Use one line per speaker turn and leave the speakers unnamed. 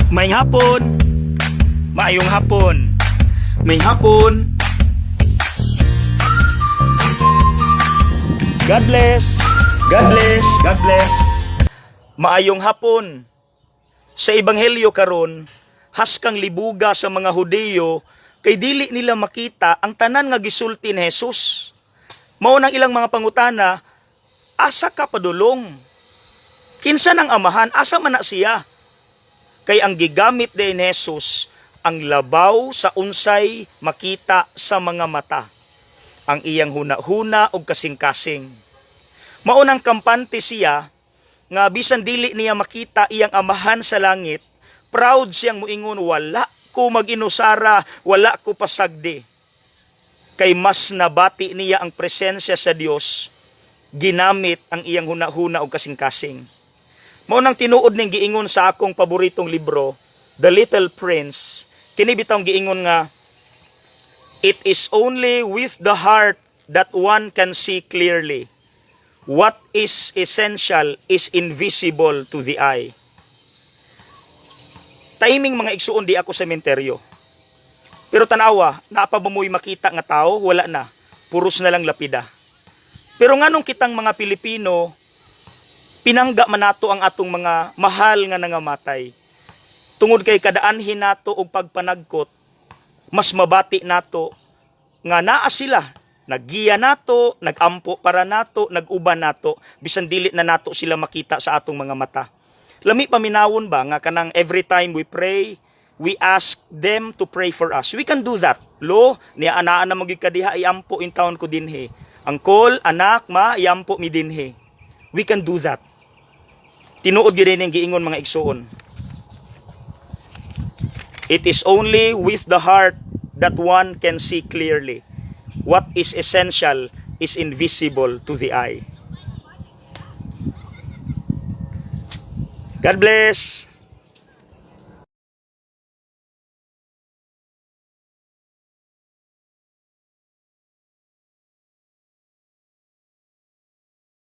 May hapon.
Maayong hapon.
May hapon.
God bless.
God bless. God bless.
Maayong hapon. Sa ebanghelyo karon, has kang libuga sa mga Hudiyo kay dili nila makita ang tanan nga gisulti ni Jesus. Mao nang ilang mga pangutana, asa ka padulong? Kinsa nang amahan, asa man na siya? Kay ang gigamit din ni Jesus ang labaw sa unsay makita sa mga mata, ang iyang huna-huna og kasing-kasing. Maunang kampante siya nga bisan dili niya makita iyang amahan sa langit, proud siyang muingon, wala ko mag-inusara, wala ko pasagdi. Kay mas nabati niya ang presensya sa Dios, ginamit ang iyang huna-huna og kasing-kasing. Maunang tinuod ning giingon sa akong paboritong libro, The Little Prince. Kini bitong giingon nga, it is only with the heart that one can see clearly. What is essential is invisible to the eye. Timing mga igsuon di ako sa sementeryo. Pero tanawa, napabamoy makita nga tao, wala na. Puros na lang lapida. Pero nganong kitang mga Pilipino, pinangga man nato ang atong mga mahal nga nangamatay. Tungod kay kadaanhin nato og pagpanagkot, mas mabati nato nga naa sila, naggiya nato, nagampo para nato, naguban nato, bisan dili na nato sila makita sa atong mga mata. Lami paminawon ba nga kanang every time we pray, we ask them to pray for us. We can do that. Lo, niya anaan na magikadiha, iampo in town ko dinhe. Angkol, anak, ma, iampo mi dinhe. We can do that. Tinuod gyud ning giingon mga igsuon. It is only with the heart that one can see clearly. What is essential is invisible to the eye. God bless.